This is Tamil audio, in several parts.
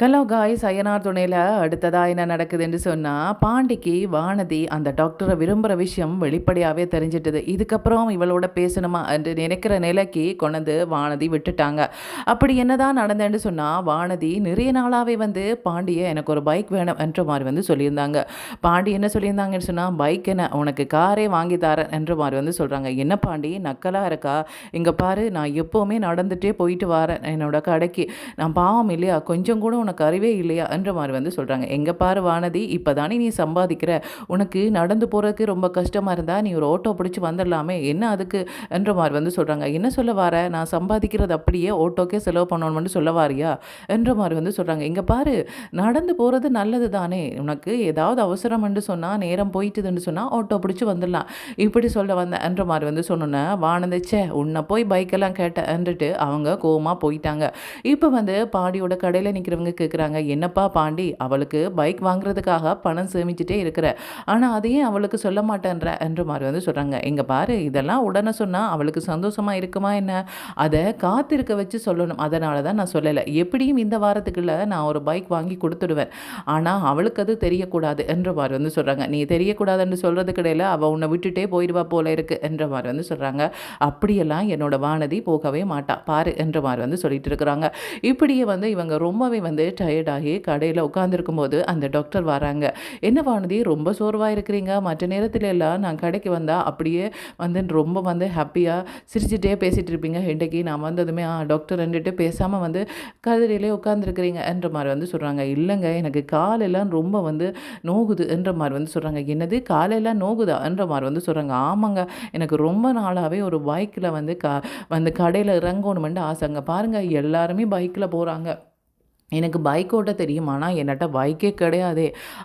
ஹலோ காய்ஸ், ஐயனார் துணையில் அடுத்ததாக என்ன நடக்குதுன்னு சொன்னால், பாண்டிக்கு வானதி அந்த டாக்டரை விரும்புகிற விஷயம் வெளிப்படையாகவே தெரிஞ்சிட்டது. இதுக்கப்புறம் இவளோட பேசணுமா என்று நினைக்கிற நிலைக்கு கொண்டு வானதி விட்டுட்டாங்க. அப்படி என்னதான் நடந்தேன்னு சொன்னால், வானதி நிறைய நாளாகவே பாண்டியை எனக்கு ஒரு பைக் வேணும் என்ற மாதிரி சொல்லியிருந்தாங்க. பாண்டி என்ன சொல்லியிருந்தாங்கன்னு சொன்னால், பைக் என்ன உனக்கு காரே வாங்கி தரேன் என்ற மாதிரி சொல்கிறாங்க. என்ன பாண்டி நக்கலாக இருக்கா? இங்கே பாரு, நான் எப்போவுமே நடந்துகிட்டே போயிட்டு வரேன் என்னோட கடைக்கு. நான் பாவம் இல்லையா? கொஞ்சம் கூட உனக்கு அறிவே இல்லையா என்ற மாதிரி சொல்கிறாங்க. எங்கே பாரு வானதி, இப்போ தானே நீ சம்பாதிக்கிற, உனக்கு நடந்து போகிறதுக்கு ரொம்ப கஷ்டமாக இருந்தால் நீ ஒரு ஆட்டோ பிடிச்சி வந்துடலாமே, என்ன அதுக்கு என்ற மாதிரி சொல்கிறாங்க. என்ன சொல்ல வர? நான் சம்பாதிக்கிறது அப்படியே ஆட்டோக்கே செலவு பண்ணணும்னு சொல்ல வாரியா என்ற மாதிரி சொல்கிறாங்க. இங்கே பாரு, நடந்து போகிறது நல்லது தானே, உனக்கு ஏதாவது அவசரம்னு சொன்னால், நேரம் போயிட்டுதுன்னு சொன்னால் ஆட்டோ பிடிச்சி வந்துடலாம், இப்படி சொல்ல வந்தேன் என்ற மாதிரி சொன்னோன்னே வானதி, உன்னை போய் பைக்கெல்லாம் கேட்டேன்ட்டு அவங்க கோவமாக போயிட்டாங்க. இப்போ பாண்டியோட கடையில் நிற்கிறவங்க கேட்குறாங்க, என்னப்பா பாண்டி, அவளுக்கு பைக் வாங்குறதுக்காக பணம் சேமிச்சுட்டே இருக்கிற, ஆனால் அதையும் அவளுக்கு சொல்ல மாட்டேன்ற என்ற மாதிரி சொல்கிறாங்க. இங்கே பாரு, இதெல்லாம் உடனே சொன்னால் அவளுக்கு சந்தோஷமாக இருக்குமா என்ன? அதை காத்திருக்க வச்சு சொல்லணும். அதனால தான் நான் சொல்லலை. எப்படியும் இந்த வாரத்துக்குள்ள நான் ஒரு பைக் வாங்கி கொடுத்துடுவேன், ஆனால் அவளுக்கு அது தெரியக்கூடாது என்ற மாதிரி சொல்கிறாங்க. நீ தெரியக்கூடாதுன்னு சொல்கிறதுக்கு இடையில அவள் உன்னை விட்டுட்டே போயிடுவா போல இருக்கு என்ற மாதிரி சொல்கிறாங்க. அப்படியெல்லாம் என்னோட வானதி போகவே மாட்டா பாரு என்ற மாதிரி சொல்லிட்டு இருக்கிறாங்க. இப்படியே இவங்க ரொம்பவே டயர்டாகி கடையில் உட்காந்துருக்கும் போது அந்த டாக்டர் வராங்க. என்ன வானதி, ரொம்ப சோர்வாக இருக்கிறீங்க, மற்ற நேரத்தில் எல்லாம் நான் கடைக்கு வந்தால் அப்படியே ரொம்ப ஹாப்பியாக சிரிச்சுட்டே பேசிகிட்டு இருப்பீங்க, இன்றைக்கி நான் வந்ததுமே டாக்டர் ரெண்டுட்டு பேசாமல் கதிரையிலே உட்காந்துருக்கிறீங்க என்ற மாதிரி சொல்கிறாங்க. இல்லைங்க, எனக்கு காலெல்லாம் ரொம்ப நோகுது என்ற மாதிரி சொல்கிறாங்க. என்னது, காலையெல்லாம் நோகுதா என்ற மாதிரி சொல்கிறாங்க. ஆமாங்க, எனக்கு ரொம்ப நாளாகவே ஒரு பைக்கில் கடையில் இறங்கணுமெண்டு ஆசைங்க. பாருங்கள், எல்லாருமே பைக்கில் போகிறாங்க, எனக்கு பைக் ஓட்ட தெரியும், ஆனால் என்னட்ட பைக்கே கிடையாதே,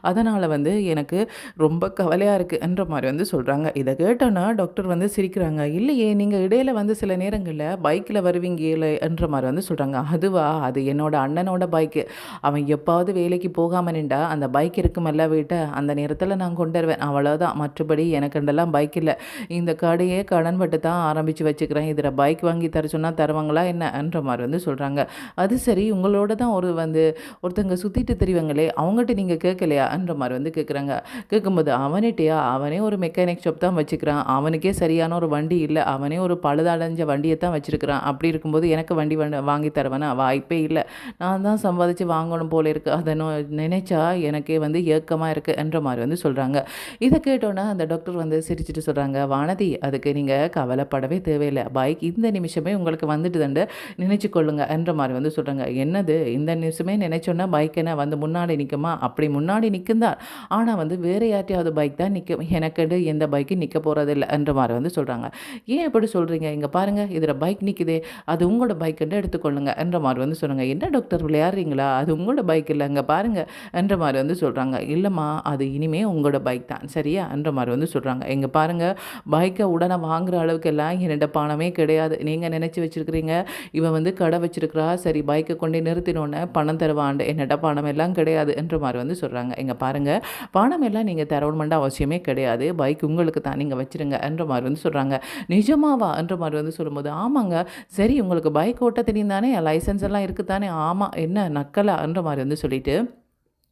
அதனால் எனக்கு ரொம்ப கவலையாக இருக்குது என்ற மாதிரி சொல்கிறாங்க. இதை கேட்டோன்னா டாக்டர் சிரிக்கிறாங்க. இல்லையே, நீங்கள் இடையில் சில நேரங்களில் பைக்கில் வருவீங்களே என்ற மாதிரி சொல்கிறாங்க. அதுவா, அது என்னோட அண்ணனோட பைக்கு, அவன் எப்பாவது வேலைக்கு போகாமல் நின்றா அந்த பைக் இருக்குமல்ல வீட்டை, அந்த நேரத்தில் நான் கொண்டு வருவேன், அவ்வளோதான், மற்றபடி எனக்குண்டெல்லாம் பைக் இல்லை, இந்த கடையே கடன் பட்டு தான் ஆரம்பித்து வச்சுக்கிறேன், இதில் பைக் வாங்கி தர சொன்னால் தருவாங்களா என்ன என்ற மாதிரி சொல்கிறாங்க. அது சரி, உங்களோட தான் ஒருத்தங்க சுற்றிட்டு தெரிவாங்களே, அவங்ககிட்ட நீங்கள் கேட்கலையா என்ற மாதிரி கேட்குறாங்க. கேட்கும்போது அவனிட்டையா, அவனே ஒரு மெக்கானிக் ஷாப் தான் வச்சுக்கிறான், அவனுக்கே சரியான ஒரு வண்டி இல்லை, அவனே ஒரு பழுதடைஞ்ச வண்டியை தான் வச்சுருக்கிறான், அப்படி இருக்கும்போது எனக்கு வண்டி வாங்கி தருவேனா? வாய்ப்பே இல்லை, நான் தான் சம்பாதிச்சு வாங்கணும் போல இருக்குது, அதை நினைச்சா எனக்கே ஏக்கமாக இருக்குது என்ற மாதிரி சொல்கிறாங்க. இதை கேட்டோன்னா அந்த டாக்டர் சிரிச்சுட்டு சொல்கிறாங்க, வானதி, அதுக்கு நீங்கள் கவலைப்படவே தேவையில்லை, பைக் இந்த நிமிஷமே உங்களுக்கு வந்துட்டு நினைச்சு கொள்ளுங்க என்ற மாதிரி சொல்கிறாங்க. என்னது, இந்த நிமிஷமே நினைச்சோன்னா பைக் என்ன முன்னாடி நிற்குமா? அப்படி முன்னாடி நிற்குந்தான், ஆனால் வேறு யார்ட்டையாவது பைக் தான் நிற்கும், எனக்கு எந்த பைக்கும் நிற்க போகிறதில்லை என்ற மாதிரி சொல்கிறாங்க. ஏன் எப்படி சொல்கிறீங்க? இங்கே பாருங்கள், இதில் பைக் நிற்குதே, அது உங்களோட பைக்குன்னு எடுத்துக்கொள்ளுங்க என்ற மாதிரி சொல்கிறாங்க. என்ன டாக்டர் விளையாடுறீங்களா? அது உங்களோட பைக் இல்லை, இங்கே பாருங்கள் என்ற மாதிரி சொல்கிறாங்க. இல்லைம்மா, அது இனிமேல் உங்களோட பைக் தான், சரியா என்ற மாதிரி சொல்கிறாங்க. இங்கே பாருங்கள், பைக்கை உடனே வாங்குகிற அளவுக்கு எல்லாம் என்னோட பணமே கிடையாது, நீங்கள் நினச்சி வச்சுருக்கிறீங்க இவன் கடை வச்சுருக்கிறா, சரி பைக்கை கொண்டு நிறுத்தினோன்னே பணம் தருவாண்டு, என்னட்ட பணம் எல்லாம் கிடையாது என்ற மாதிரி சொல்கிறாங்க. இங்கே பாருங்கள், பணம் எல்லாம் நீங்கள் தரணுமென்ற அவசியமே கிடையாது, பைக் உங்களுக்கு தான், நீங்கள் வச்சுருங்க என்ற மாதிரி சொல்கிறாங்க. நிஜமாவா என்ற மாதிரி சொல்லும்போது, ஆமாங்க, சரி உங்களுக்கு பைக் ஓட்ட தெரியும் தானே, லைசன்ஸ் எல்லாம் இருக்குது தானே? ஆமாம், என்ன நக்கலா என்ற மாதிரி சொல்லிட்டு,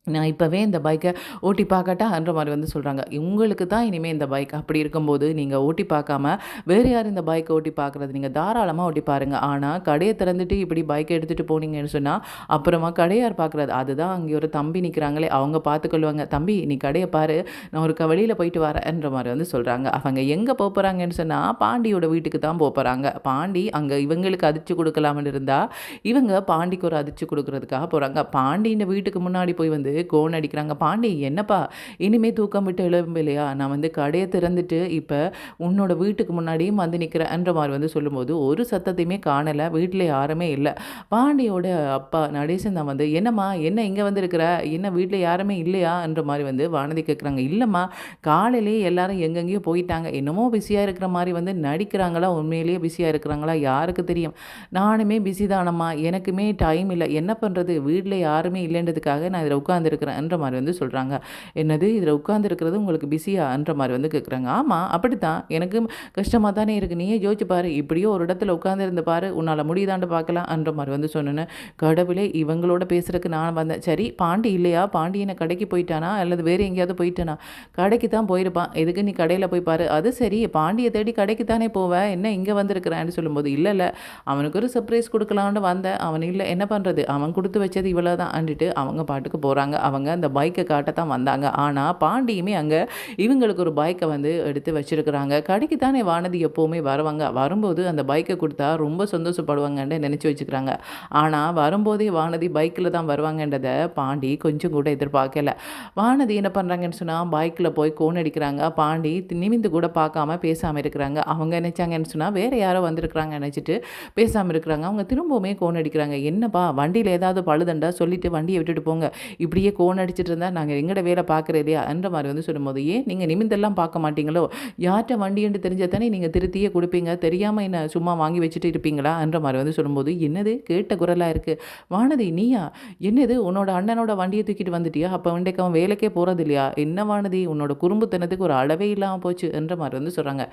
நான் இப்போவே இந்த பைக்கை ஓட்டி பார்க்கட்டா என்ற மாதிரி சொல்கிறாங்க. உங்களுக்கு தான் இனிமேல் இந்த பைக், அப்படி இருக்கும்போது நீங்கள் ஓட்டி பார்க்காம வேறு யார் இந்த பைக்கை ஓட்டி பார்க்குறது, நீங்கள் தாராளமாக ஓட்டி பாருங்கள், ஆனால் கடையை திறந்துட்டு இப்படி பைக்கை எடுத்துகிட்டு போனீங்கன்னு சொன்னால் அப்புறமா கடையார் பார்க்குறது, அதுதான் அங்கே ஒரு தம்பி நிற்கிறாங்களே அவங்க பார்த்துக்கொள்வாங்க, தம்பி நீ கடையை பாரு, நான் ஒரு வெளியில் போயிட்டு வரேன் என்ற மாதிரி சொல்கிறாங்க. அவங்க எங்கே போகிறாங்கன்னு சொன்னால் பாண்டியோட வீட்டுக்கு தான் போகிறாங்க. பாண்டி அங்கே இவங்களுக்கு அதிர்ச்சி கொடுக்கலாம்னு இருந்தால் இவங்க பாண்டிக்கு ஒரு அதிர்ச்சி கொடுக்கறதுக்காக போகிறாங்க. பாண்டியின் வீட்டுக்கு முன்னாடி போய் கோன் அடிக்கிறாங்க. பாண்டி, என்னப்பா இனிமேல் தூக்கம் விட்டு எழும்பலையா? நான் கடையை திறந்துட்டு இப்போ உன்னோட வீட்டுக்கு முன்னாடியும் நிற்கிறேன் என்ற மாதிரி சொல்லும்போது ஒரு சத்தத்தையுமே காணலை, வீட்டில் யாருமே இல்லை. பாண்டியோட அப்பா நடேசன் தான் என்னம்மா, என்ன இங்கே இருக்கிற, என்ன வீட்டில் யாருமே இல்லையா என்ற மாதிரி வானதி கேட்குறாங்க. இல்லைம்மா, காலையிலேயே எல்லாரும் எங்கெங்கேயோ போயிட்டாங்க, என்னமோ பிஸியாக இருக்கிற மாதிரி நடிக்கிறாங்களா, உண்மையிலேயே பிஸியாக இருக்கிறாங்களா யாருக்கு தெரியும், நானுமே பிஸி தானம்மா, எனக்குமே டைம் இல்லை, என்ன பண்ணுறது, வீட்டில் யாருமே இல்லைன்றதுக்காக நான் இதில் உட்காந்து உட்காந்துருக்கிறேன்ற மாதிரி வந்து சொல்கிறாங்க. என்னது இதில் உட்காந்துருக்கிறது உங்களுக்கு பிஸியான்ற மாதிரி வந்து கேட்குறாங்க. ஆமாம் அப்படித்தான், எனக்கும் கஷ்டமாக தானே இருக்குது, நீயே யோசிச்சு பாரு, இப்படியோ ஒரு இடத்துல உட்காந்துருந்து பாரு, உன்னால் முடியுதாண்டு பார்க்கலாம்ன்ற மாதிரி வந்து சொன்னேன்னு, கடவுளே இவங்களோட பேசுறதுக்கு நான் வந்தேன். சரி பாண்டி இல்லையா, பாண்டி என்ன கடைக்கு போயிட்டானா அல்லது வேறு எங்கேயாவது போயிட்டானா? கடைக்கு தான் போயிருப்பான், எதுக்கு நீ கடையில் போய் பாரு. அது சரி, பாண்டியை தேடி கடைக்கு தானே போவேன், என்ன இங்கே வந்திருக்கிறேன்னு சொல்லும்போது, இல்லை இல்லை அவனுக்கு ஒரு சர்ப்ரைஸ் கொடுக்கலான்னு வந்தேன், அவன் இல்லை என்ன பண்ணுறது, அவன் கொடுத்து வச்சது இவ்வளோ தான் அண்டுட்டு அவங்க பாட்டுக்கு போகிறாங்க. அவங்க அந்த பைக்கை காட்டத்தான் வந்தாங்க. ஆனால் பாண்டியுமே அங்கே இவங்களுக்கு ஒரு பைக்கை வந்து எடுத்து வச்சுருக்குறாங்க. கடைக்கு தானே வானதி எப்போவுமே வருவாங்க, வரும்போது அந்த பைக்கை கொடுத்தா ரொம்ப சந்தோஷப்படுவாங்கன்னு நினச்சி வச்சுக்கிறாங்க. ஆனால் வரும்போதே வானதி பைக்கில் தான் வருவாங்கன்றதை பாண்டி கொஞ்சம் கூட எதிர்பார்க்கல. வானதி என்ன பண்ணுறாங்கன்னு சொன்னால் பைக்கில் போய் கோன் அடிக்கிறாங்க. பாண்டி நிமிந்து கூட பார்க்காம பேசாமல் இருக்கிறாங்க. அவங்க நினச்சாங்கன்னு சொன்னால் வேறு யாரோ வந்திருக்கிறாங்க நினச்சிட்டு பேசாமல் இருக்கிறாங்க. அவங்க திரும்பவுமே கோன் அடிக்கிறாங்க. என்னப்பா வண்டியில் ஏதாவது பழுதண்டா சொல்லிவிட்டு வண்டியை விட்டுட்டு போங்க, இப்படியே கோன் அடிச்சிட்டு இருந்தால் நாங்கள் எங்கட வேலை பார்க்குறோம் இல்லையா என்ற மாதிரி வந்து சொல்லும்போது, ஏன் நீங்கள் நிமிந்தெல்லாம் பார்க்க மாட்டீங்களோ, யார்கிட்ட வண்டின்னு தெரிஞ்சால் தானே நீங்கள் திருத்தியே கொடுப்பீங்க, தெரியாமல் என்ன சும்மா வாங்கி வச்சுட்டு இருப்பீங்களா என்ற மாதிரி வந்து சொல்லும்போது, என்னது கேட்ட குரலாக இருக்குது, வானதி நீயா, என்னது உன்னோட அண்ணனோட வண்டியை தூக்கிட்டு வந்துட்டியா, அப்போ வண்டிக்கு அவன் வேலைக்கே போகிறது இல்லையா, என்ன வானதி உன்னோட குறும்புத்தனத்துக்கு ஒரு அளவே இல்லாமல் போச்சு என்ற மாதிரி வந்து சொல்கிறாங்க.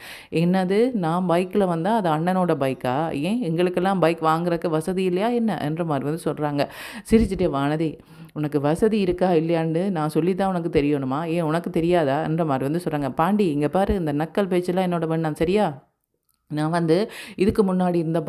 என்னது நான் பைக்கில் வந்தால் அது அண்ணனோட பைக்கா, ஏன் எங்களுக்கெல்லாம் பைக் வாங்குறதுக்கு வசதி இல்லையா என்ன என்ற மாதிரி வந்து சொல்கிறாங்க. சிரிச்சுட்டே வானதி உனக்கு வசதி இருக்கா இல்லையான்னு நான் சொல்லி தான் உனக்கு தெரியணுமா, ஏன் உனக்கு தெரியாதா என்ற மாதிரி வந்து சொல்கிறாங்க. பாண்டி இங்கே பாரு, இந்த நக்கல் பேச்செல்லாம் என்னோட வேண்டாம் சரியா, நான் வந்து இதுக்கு முன்னாடி இருந்த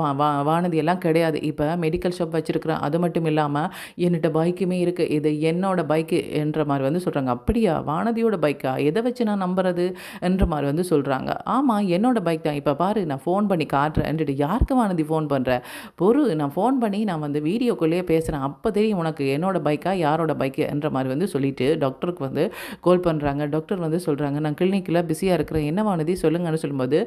வானதி எல்லாம் கிடையாது, இப்போ மெடிக்கல் ஷாப் வச்சுருக்கிறேன், அது மட்டும் இல்லாமல் என்கிட்ட பைக்குமே இருக்குது, இது என்னோட பைக்கு என்ற மாதிரி வந்து சொல்கிறாங்க. அப்படியா வானதியோட பைக்கா, எதை வச்சு நான் நம்புறது என்ற மாதிரி வந்து சொல்கிறாங்க. ஆமாம் என்னோட பைக் தான், இப்போ பாரு நான் ஃபோன் பண்ணி காட்டுறேன்ட்டு, யாருக்கு வானதி ஃபோன் பண்ணுற பொறு, நான் ஃபோன் பண்ணி நான் வந்து வீடியோக்குள்ளேயே பேசுகிறேன், அப்போ தெரியும் உனக்கு என்னோட பைக்கா யாரோட பைக்கு என்ற மாதிரி வந்து சொல்லிவிட்டு டாக்டருக்கு வந்து கால் பண்ணுறாங்க. டாக்டர் வந்து சொல்கிறாங்க நான் கிளினிக்கில் பிஸியாக இருக்கிறேன், என்ன வானதி சொல்லுங்கன்னு சொல்லும்போது,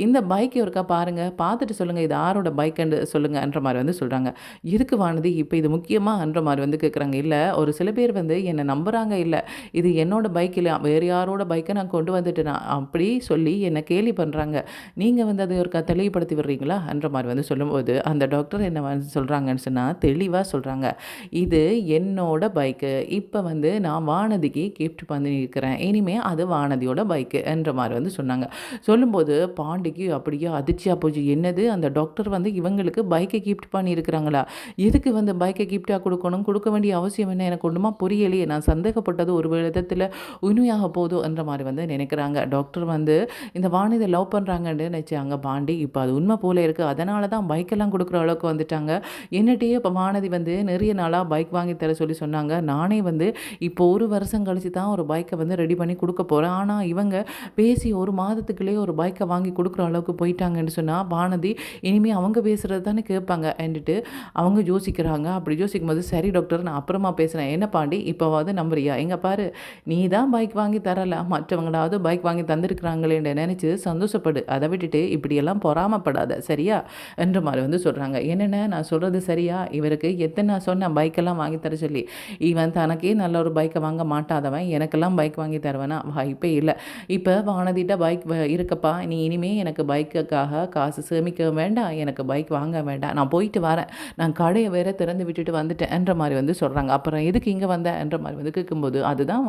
இந்த பைக் இருக்கா பாருங்கள், பார்த்துட்டு சொல்லுங்கள் இது யாரோட பைக்குன்னு சொல்லுங்கன்ற மாதிரி வந்து சொல்கிறாங்க. இதுக்கு வானதி இப்போ இது முக்கியமாகன்ற மாதிரி வந்து கேட்குறாங்க. இல்லை ஒரு சில பேர் வந்து என்னை நம்புகிறாங்க, இல்லை இது என்னோட பைக் இல்லை வேறு யாரோட பைக்கை நான் கொண்டு வந்துட்டேனா அப்படி சொல்லி என்னை கேலி பண்ணுறாங்க, நீங்கள் வந்து அதை ஒரு தெளிவுபடுத்தி விடுறீங்களா என்ற மாதிரி வந்து சொல்லும்போது, அந்த டாக்டர் என்ன வந்து சொல்கிறாங்கன்னு சொன்னால் தெளிவாக சொல்கிறாங்க, இது என்னோட பைக்கு, இப்போ வந்து நான் வானதிக்கு கிஃப்ட் பண்ணியிருக்கிறேன், இனிமேல் அது வானதியோட பைக்கு என்ற மாதிரி வந்து சொன்னாங்க. சொல்லும்போது பாண்டிக்கு அப்படியே அதிர்ச்சியாக போச்சு. என்னது அந்த டாக்டர் வந்து இவங்களுக்கு பைக்கை கிஃப்ட் பண்ணியிருக்கிறாங்களா, எதுக்கு வந்து பைக்கை கிஃப்டாக கொடுக்கணும், கொடுக்க வேண்டிய அவசியம் என்ன, எனக்கு ஒன்றுமா புரியலையே, நான் சந்தேகப்பட்டது ஒரு விதத்தில் உண்மையாக போதும் என்ற மாதிரி வந்து நினைக்கிறாங்க. டாக்டர் வந்து இந்த வானதியை லவ் பண்ணுறாங்கன்னு நினச்சாங்க பாண்டி, இப்போ அது உண்மை போல இருக்குது, அதனால தான் பைக்கெல்லாம் கொடுக்குற அளவுக்கு வந்துட்டாங்க. என்னட்டையே இப்போ வானதி வந்து நிறைய நாளாக பைக் வாங்கி தர சொல்லி சொன்னாங்க, நானே வந்து இப்போ ஒரு வருஷம் கழித்து தான் ஒரு பைக்கை வந்து ரெடி பண்ணி கொடுக்க போகிறேன், ஆனால் இவங்க பேசி ஒரு மாதத்துக்குள்ளேயே ஒரு பைக்கை வாங்கி கொடுக்குற அளவுக்கு போயிட்டாங்கன்னு சொன்னால் வானதி இனிமேல் அவங்க பேசுகிறது தானே கேட்பாங்க என்றுட்டு அவங்க யோசிக்கிறாங்க. அப்படி யோசிக்கும் போது சரி டாக்டர் நான் அப்புறமா பேசுகிறேன், என்ன பாண்டி இப்போவாவது நம்புறியா, எங்கே பாரு நீ தான் பைக் வாங்கி தரல, மற்றவங்களாவது பைக் வாங்கி தந்திருக்கிறாங்களேன்னு நினச்சி சந்தோஷப்படு, அதை விட்டுட்டு இப்படியெல்லாம் பொறாமப்படாத சரியா என்ற மாதிரி வந்து சொல்கிறாங்க. என்னென்ன நான் சொல்கிறது சரியா, இவருக்கு எத்தனை நான் சொன்னேன் பைக்கெல்லாம் வாங்கி தர சொல்லி, இவன் தனக்கே நல்ல ஒரு பைக்கை வாங்க மாட்டாதவன் எனக்கெல்லாம் பைக் வாங்கி தருவேனா, வாய்ப்பே இல்லை, இப்போ வானதிட்ட பைக் இருக்கப்பா, நீ இனிமேல் எனக்கு பைக்குக்காக காசு சேமிக்க வேண்டாம், எனக்கு பைக் வாங்க வேண்டாம், நான் போயிட்டு வரேன், நான் கடையை வேற திறந்து விட்டுட்டு வந்துட்டேன் என்ற மாதிரி வந்து சொல்கிறாங்க. அப்புறம் எதுக்கு இங்கே வந்தேன் என்ற மாதிரி வந்து கேட்கும்போது, அதுதான்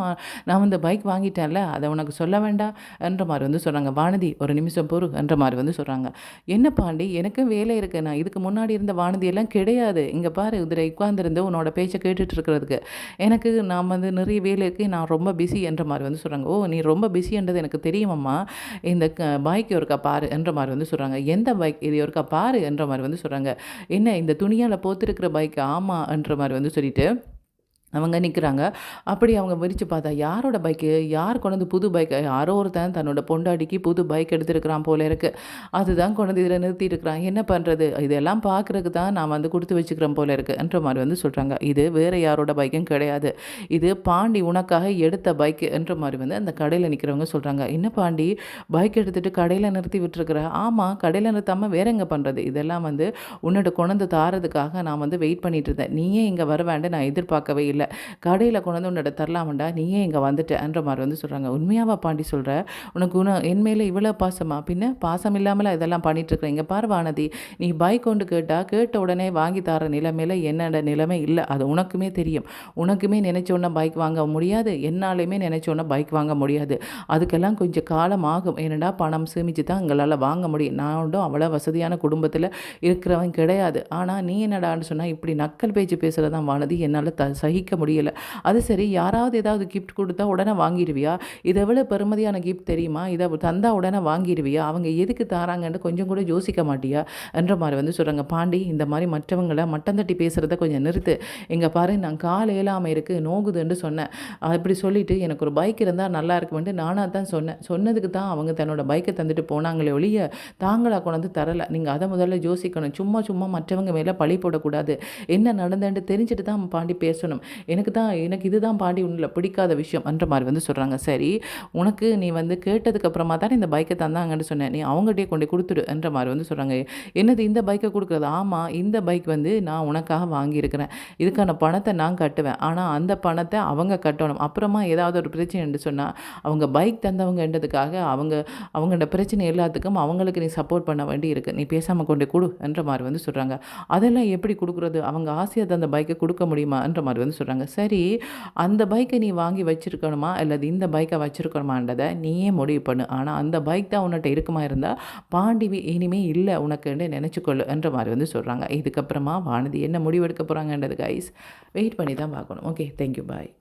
நான் வந்து பைக் வாங்கிட்டேன்ல அதை உனக்கு சொல்ல வேண்டாம் என்ற மாதிரி வந்து சொல்கிறாங்க. வானதி ஒரு நிமிஷம் பொறு என்ற மாதிரி வந்து சொல்கிறாங்க. என்ன பாண்டி எனக்கும் வேலை இருக்கு, நான் இதுக்கு முன்னாடி இருந்த வானதி எல்லாம் கிடையாது, இங்கே பாரு இதில் உட்காந்துருந்து உன்னோட பேச்சை கேட்டுட்டு இருக்கிறதுக்கு எனக்கு நான் வந்து நிறைய வேலை இருக்குது, நான் ரொம்ப பிஸி என்ற மாதிரி வந்து சொல்கிறாங்க. ஓ நீ ரொம்ப பிஸின்றது எனக்கு தெரியுமம்மா, இந்த பைக் ஒருக்கா பாரு என்ற மாதிரி வந்து சொல்கிறாங்க. எந்த பைக் இது ஒருக்கா பாரு என்ற மாதிரி வந்து சொல்கிறாங்க. என்ன இந்த துணியால் போத்திருக்கிற பைக், ஆமாம் என்ற மாதிரி வந்து சொல்லிட்டு அவங்க நிற்கிறாங்க. அப்படி அவங்க விரித்து பார்த்தா யாரோட பைக்கு, யார் கொண்டு வந்து புது பைக்கு, யாரோ ஒருத்தன் தன்னோட பொண்டாடிக்கு புது பைக் எடுத்துருக்கிறான் போல இருக்குது, அதுதான் கொண்டு வந்து இதில் நிறுத்திட்டுருக்கிறான், என்ன பண்ணுறது, இதெல்லாம் பார்க்குறதுக்கு தான் நான் வந்து கொடுத்து வச்சுக்கிறேன் போல இருக்குன்ற மாதிரி வந்து சொல்கிறாங்க. இது வேறு யாரோட பைக்கும் கிடையாது, இது பாண்டி உனக்காக எடுத்த பைக்கு என்ற மாதிரி வந்து அந்த கடையில் நிற்கிறவங்க சொல்கிறாங்க. என்ன பாண்டி பைக் எடுத்துகிட்டு கடையில் நிறுத்தி விட்டுருக்குற, ஆமாம் கடையில் நிறுத்தாமல் வேற எங்கே பண்ணுறது, இதெல்லாம் வந்து உன்னோட கொண்டு தாரதுக்காக நான் வந்து வெயிட் பண்ணிட்டு இருந்தேன், நீயே இங்கே வர வேண்டாம் நான் எதிர்பார்க்கவே இல்லை, இல்லை, கடையில் கொண்டு வந்து உன்னோட தரலாமண்டா, நீயே இங்கே வந்துட்டன்ற மாதிரி வந்து சொல்கிறாங்க. உண்மையாவா பாண்டி சொல்கிற? உனக்கு என் மேலே இவ்வளோ பாசமா? பின்ன பாசம் இல்லாமல் இதெல்லாம் பண்ணிகிட்ருக்குறேன். இங்கே பாரு வானதி, நீ பைக் கொண்டு கேட்ட உடனே வாங்கி தர நிலைமையில் என்னோட நிலைமை இல்லை, அது உனக்குமே தெரியும். உனக்குமே நினைச்சோன்னா பைக் வாங்க முடியாது, என்னாலையுமே நினைச்சோன்னா பைக் வாங்க முடியாது. அதுக்கெல்லாம் கொஞ்சம் காலம் ஆகும். ஏனடா பணம் சேமித்து தான் எங்களால் வாங்க முடியும். நான் ஒன்றும் அவ்வளோ வசதியான குடும்பத்தில் இருக்கிறவன் கிடையாது. ஆனால் நீ என்னடான்னு சொன்னால் இப்படி நக்கல் பேச்சு பேசுகிறதான் வானதி என்னால் சகிக்க முடியலை. அது சரி, யாராவது ஏதாவது கிஃப்ட் கொடுத்தா உடனே வாங்கிடுவியா? இது எவ்வளோ பெருமதியான கிஃப்ட் தெரியுமா? இதை தந்தா உடனே வாங்கிடுவியா? அவங்க எதுக்கு தாராங்கன்னு கொஞ்சம் கூட யோசிக்க மாட்டியா என்ற மாதிரி வந்து சொல்கிறாங்க. பாண்டி, இந்த மாதிரி மற்றவங்களை மட்டம் தட்டி பேசுகிறத கொஞ்சம் நிறுத்து. எங்கே பாரு, நான் கால் ஏலாமல் இருக்குது, நோகுதுன்னு சொன்னேன். அப்படி சொல்லிவிட்டு எனக்கு ஒரு பைக் இருந்தால் நல்லா இருக்குமென்ட்டு நானாக தான் சொன்னேன். சொன்னதுக்கு தான் அவங்க தன்னோட பைக்கை தந்துட்டு போனாங்களே ஒழிய தாங்களாக கொண்டாந்து தரலை. நீங்கள் அதை முதல்ல யோசிக்கணும். சும்மா சும்மா மற்றவங்க மேலே பழி போடக்கூடாது. என்ன நடந்தேன்ட்டு தெரிஞ்சுட்டு தான் பாண்டி பேசணும். எனக்கு இதுதான் பாண்டி உன்னில் பிடிக்காத விஷயம் என்ற மாதிரி வந்து சொல்கிறாங்க. சரி, உனக்கு நீ வந்து கேட்டதுக்கு அப்புறமா தானே இந்த பைக்கை தந்தாங்கன்னு சொன்னேன், நீ அவங்ககிட்டயே கொண்டு கொடுத்துடு என்ற மாதிரி வந்து சொல்கிறாங்க. என்னது இந்த பைக்கை கொடுக்குறது? ஆமாம், இந்த பைக் வந்து நான் உனக்காக வாங்கியிருக்கிறேன், இதுக்கான பணத்தை நான் கட்டுவேன். ஆனால் அந்த பணத்தை அவங்க கட்டணும். அப்புறமா ஏதாவது ஒரு பிரச்சனைன்னு சொன்னால் அவங்க பைக் தந்தவங்கன்றதுக்காக அவங்களோட பிரச்சனை எல்லாத்துக்கும் அவங்களுக்கு நீ சப்போர்ட் பண்ண வேண்டி இருக்குது. நீ பேசாமல் கொண்டு கொடு என்ற மாதிரி வந்து சொல்கிறாங்க. அதெல்லாம் எப்படி கொடுக்குறது? அவங்க ஆசையாக அந்த பைக்கை கொடுக்க முடியுமா என்ற மாதிரி வந்து சொல்கிறாங்க. சரி, அந்த பைக்கை நீ வாங்கி வச்சிருக்கணுமா அல்லது இந்த பைக்கை வச்சிருக்கணுமான்றதை நீயே முடிவு பண்ணு. ஆனால் அந்த பைக் தான் உன்கிட்ட இருக்குமா இருந்தால் பாண்டி இனிமே இல்லை உனக்குன்னு நினச்சிக்கொள்ளு என்ற மாதிரி வந்து சொல்கிறாங்க. இதுக்கப்புறமா வானதி என்ன முடிவு எடுக்க போகிறாங்கன்றது கைஸ் வெயிட் பண்ணி தான் பார்க்கணும். ஓகே, தேங்க்யூ, பாய்.